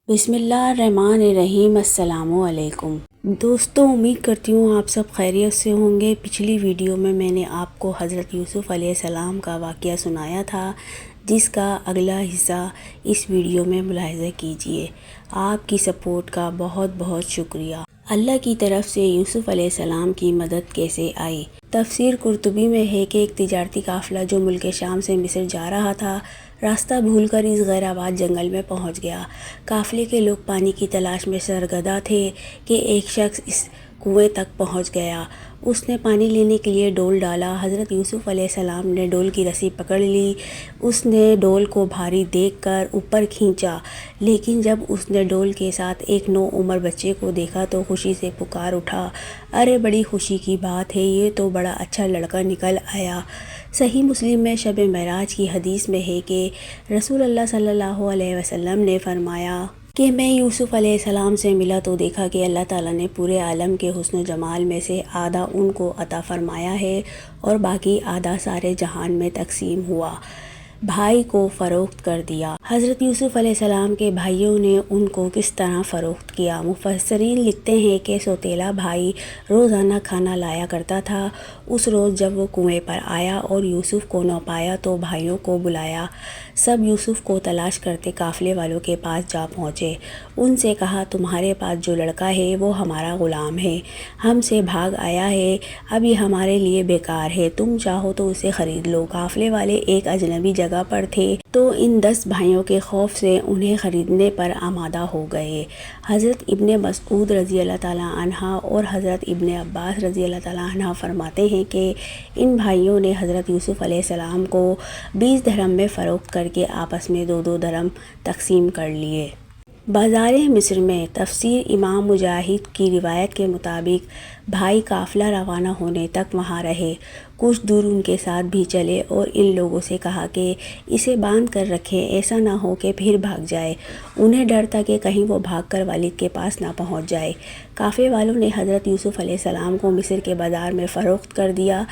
بسم اللہ الرحمن الرحیم۔ السلام علیکم دوستوں، امید کرتی ہوں آپ سب خیریت سے ہوں گے۔ پچھلی ویڈیو میں نے آپ کو حضرت یوسف علیہ السلام کا واقعہ سنایا تھا، جس کا اگلا حصہ اس ویڈیو میں ملاحظہ کیجیے۔ آپ کی سپورٹ کا بہت بہت شکریہ۔ اللہ کی طرف سے یوسف علیہ السلام کی مدد کیسے آئی؟ تفسیر قرطبی میں ہے کہ ایک تجارتی قافلہ جو ملک شام سے مصر جا رہا تھا، راستہ بھول کر اس غیر آباد جنگل میں پہنچ گیا۔ قافلے کے لوگ پانی کی تلاش میں سرگرداں تھے کہ ایک شخص اس کنویں تک پہنچ گیا۔ اس نے پانی لینے کے لیے ڈول ڈالا۔ حضرت یوسف علیہ السلام نے ڈول کی رسی پکڑ لی۔ اس نے ڈول کو بھاری دیکھ کر اوپر کھینچا، لیکن جب اس نے ڈول کے ساتھ ایک نوعمر بچے کو دیکھا تو خوشی سے پکار اٹھا، ارے بڑی خوشی کی بات ہے، یہ تو بڑا اچھا لڑکا نکل آیا۔ صحیح مسلم میں شب معراج کی حدیث میں ہے کہ رسول اللہ صلی اللہ علیہ وسلم نے فرمایا کہ میں یوسف علیہ السلام سے ملا تو دیکھا کہ اللہ تعالیٰ نے پورے عالم کے حسن و جمال میں سے آدھا ان کو عطا فرمایا ہے اور باقی آدھا سارے جہان میں تقسیم ہوا۔ بھائی کو فروخت کر دیا۔ حضرت یوسف علیہ السلام کے بھائیوں نے ان کو کس طرح فروخت کیا؟ مفسرین لکھتے ہیں کہ سوتیلا بھائی روزانہ کھانا لایا کرتا تھا۔ اس روز جب وہ کنویں پر آیا اور یوسف کو نہ پایا تو بھائیوں کو بلایا۔ سب یوسف کو تلاش کرتے قافلے والوں کے پاس جا پہنچے۔ ان سے کہا، تمہارے پاس جو لڑکا ہے وہ ہمارا غلام ہے، ہم سے بھاگ آیا ہے، اب یہ ہمارے لیے بیکار ہے، تم چاہو تو اسے خرید لو۔ قافلے والے ایک اجنبی جگہ پر تھے تو ان 10 بھائیوں کے خوف سے انہیں خریدنے پر آمادہ ہو گئے۔ حضرت ابن مسعود رضی اللہ تعالیٰ عنہ اور حضرت ابن عباس رضی اللہ تعالیٰ عنہ فرماتے ہیں کہ ان بھائیوں نے حضرت یوسف علیہ السلام کو 20 درہم میں فروخت کر کے آپس میں 2 درہم تقسیم کر لیے۔ بازار مصر میں تفسیر امام مجاہد کی روایت کے مطابق بھائی قافلہ روانہ ہونے تک وہاں رہے، کچھ دور ان کے ساتھ بھی چلے اور ان لوگوں سے کہا کہ اسے باندھ کر رکھیں، ایسا نہ ہو کہ پھر بھاگ جائے۔ انہیں ڈر تھا کہ کہیں وہ بھاگ کر والد کے پاس نہ پہنچ جائے۔ قافلے والوں نے حضرت یوسف علیہ السلام کو مصر کے بازار میں فروخت کر دیا۔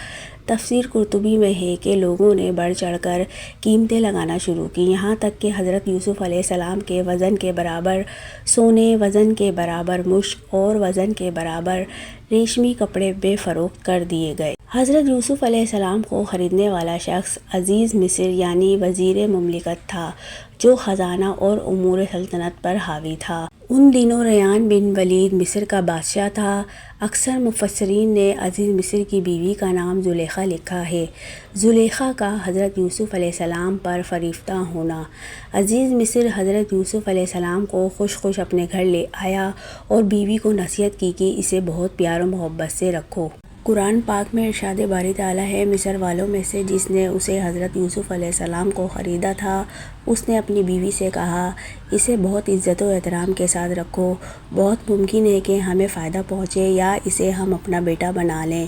تفسیر قرطبی میں ہے کہ لوگوں نے بڑھ چڑھ کر قیمتیں لگانا شروع کی، یہاں تک کہ حضرت یوسف علیہ السلام کے وزن کے برابر سونے، وزن کے برابر مشک اور وزن کے برابر ریشمی کپڑے بے فروخت کر دیے گئے۔ حضرت یوسف علیہ السلام کو خریدنے والا شخص عزیز مصر یعنی وزیر مملکت تھا، جو خزانہ اور امور سلطنت پر حاوی تھا۔ ان دنوں ریان بن ولید مصر کا بادشاہ تھا۔ اکثر مفسرین نے عزیز مصر کی بیوی کا نام زلیخا لکھا ہے۔ زلیخا کا حضرت یوسف علیہ السلام پر فریفتہ ہونا۔ عزیز مصر حضرت یوسف علیہ السلام کو خوش اپنے گھر لے آیا اور بیوی کو نصیحت کی کہ اسے بہت پیار و محبت سے رکھو۔ قرآن پاک میں ارشاد باری تعالیٰ ہے، مصر والوں میں سے جس نے اسے حضرت یوسف علیہ السلام کو خریدا تھا، اس نے اپنی بیوی سے کہا، اسے بہت عزت و احترام کے ساتھ رکھو، بہت ممکن ہے کہ ہمیں فائدہ پہنچے یا اسے ہم اپنا بیٹا بنا لیں۔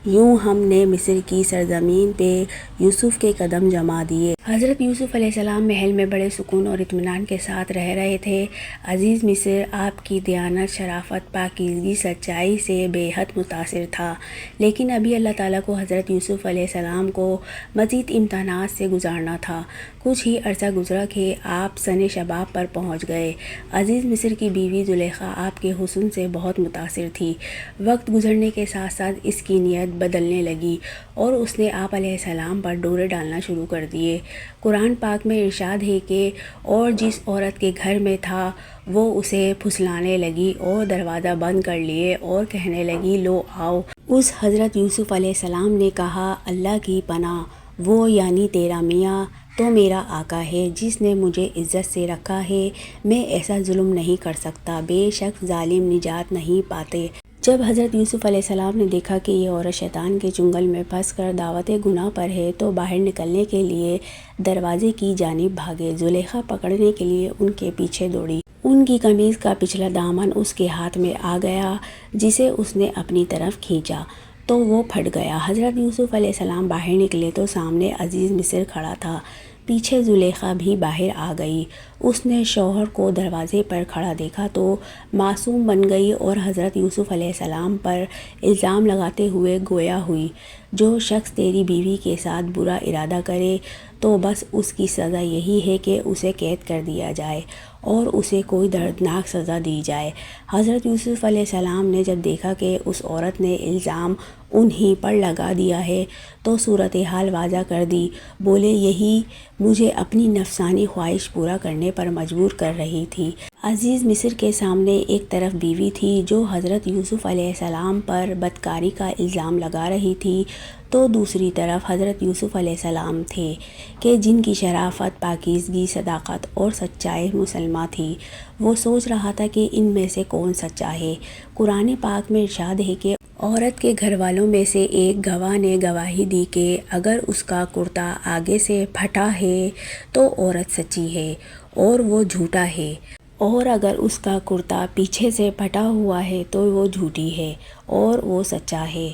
یوں ہم نے مصر کی سرزمین پہ یوسف کے قدم جما دیے۔ حضرت یوسف علیہ السلام محل میں بڑے سکون اور اطمینان کے ساتھ رہ رہے تھے۔ عزیز مصر آپ کی دیانت، شرافت، پاکیزگی، سچائی سے بے حد متاثر تھا، لیکن ابھی اللہ تعالیٰ کو حضرت یوسف علیہ السلام کو مزید امتحانات سے گزارنا تھا۔ کچھ ہی عرصہ گزرا کہ آپ سن شباب پر پہنچ گئے۔ عزیز مصر کی بیوی زلیخا آپ کے حسن سے بہت متاثر تھی۔ وقت گزرنے کے ساتھ ساتھ اس کی نیت بدلنے لگی اور اس نے آپ علیہ السلام پر ڈورے ڈالنا شروع کر دیے۔ قرآن پاک میں ارشاد ہے کہ اور جس عورت کے گھر میں تھا وہ اسے پھسلانے لگی اور دروازہ بند کر لیے اور کہنے لگی، لو آؤ۔ اس حضرت یوسف علیہ السلام نے کہا، اللہ کی پناہ، وہ یعنی تیرا میاں تو میرا آقا ہے جس نے مجھے عزت سے رکھا ہے، میں ایسا ظلم نہیں کر سکتا، بے شک ظالم نجات نہیں پاتے۔ جب حضرت یوسف علیہ السلام نے دیکھا کہ یہ عورت شیطان کے چنگل میں پھنس کر دعوت گناہ پر ہے تو باہر نکلنے کے لیے دروازے کی جانب بھاگے۔ زلیخا پکڑنے کے لیے ان کے پیچھے دوڑی۔ ان کی قمیض کا پچھلا دامن اس کے ہاتھ میں آ گیا، جسے اس نے اپنی طرف کھینچا تو وہ پھٹ گیا۔ حضرت یوسف علیہ السلام باہر نکلے تو سامنے عزیز مصر کھڑا تھا، پیچھے زلیخا بھی باہر آ گئی۔ اس نے شوہر کو دروازے پر کھڑا دیکھا تو معصوم بن گئی اور حضرت یوسف علیہ السلام پر الزام لگاتے ہوئے گویا ہوئی، جو شخص تیری بیوی کے ساتھ برا ارادہ کرے تو بس اس کی سزا یہی ہے کہ اسے قید کر دیا جائے اور اسے کوئی دردناک سزا دی جائے۔ حضرت یوسف علیہ السلام نے جب دیکھا کہ اس عورت نے الزام انہی پر لگا دیا ہے تو صورتحال واضح کر دی۔ بولے یہی مجھے اپنی نفسانی خواہش پورا کرنے پر مجبور کر رہی تھی۔ عزیز مصر کے سامنے ایک طرف بیوی تھی جو حضرت یوسف علیہ السلام پر بدکاری کا الزام لگا رہی تھی، تو دوسری طرف حضرت یوسف علیہ السلام تھے کہ جن کی شرافت، پاکیزگی، صداقت اور سچائی مسلمہ تھی۔ وہ سوچ رہا تھا کہ ان میں سے کون سچا ہے۔ قرآن پاک میں ارشاد ہے کہ عورت کے گھر والوں میں سے ایک گواہ نے گواہی دی کہ اگر اس کا کرتا آگے سے پھٹا ہے تو عورت سچی ہے اور وہ جھوٹا ہے، اور اگر اس کا کرتا پیچھے سے پھٹا ہوا ہے تو وہ جھوٹی ہے اور وہ سچا ہے۔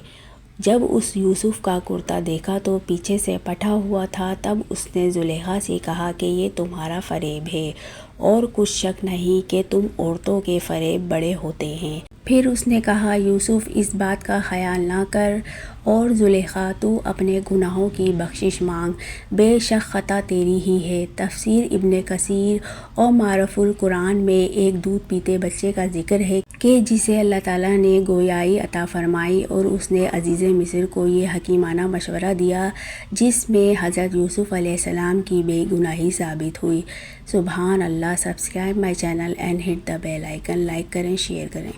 جب اس یوسف کا کرتا دیکھا تو پیچھے سے پھٹا ہوا تھا، تب اس نے زلیخا سے کہا کہ یہ تمہارا فریب ہے، اور کچھ شک نہیں کہ تم عورتوں کے فریب بڑے ہوتے ہیں۔ پھر اس نے کہا یوسف اس بات کا خیال نہ کر، اور زلیخا تو اپنے گناہوں کی بخشش مانگ، بے شک خطا تیری ہی ہے۔ تفسیر ابن کثیر اور معرف القرآن میں ایک دودھ پیتے بچے کا ذکر ہے کہ جسے اللہ تعالیٰ نے گویائی عطا فرمائی، اور اس نے عزیز مصر کو یہ حکیمانہ مشورہ دیا جس میں حضرت یوسف علیہ السلام کی بے گناہی ثابت ہوئی۔ سبحان اللہ۔ Subscribe my channel and hit the bell icon. Like کریں، شیئر کریں۔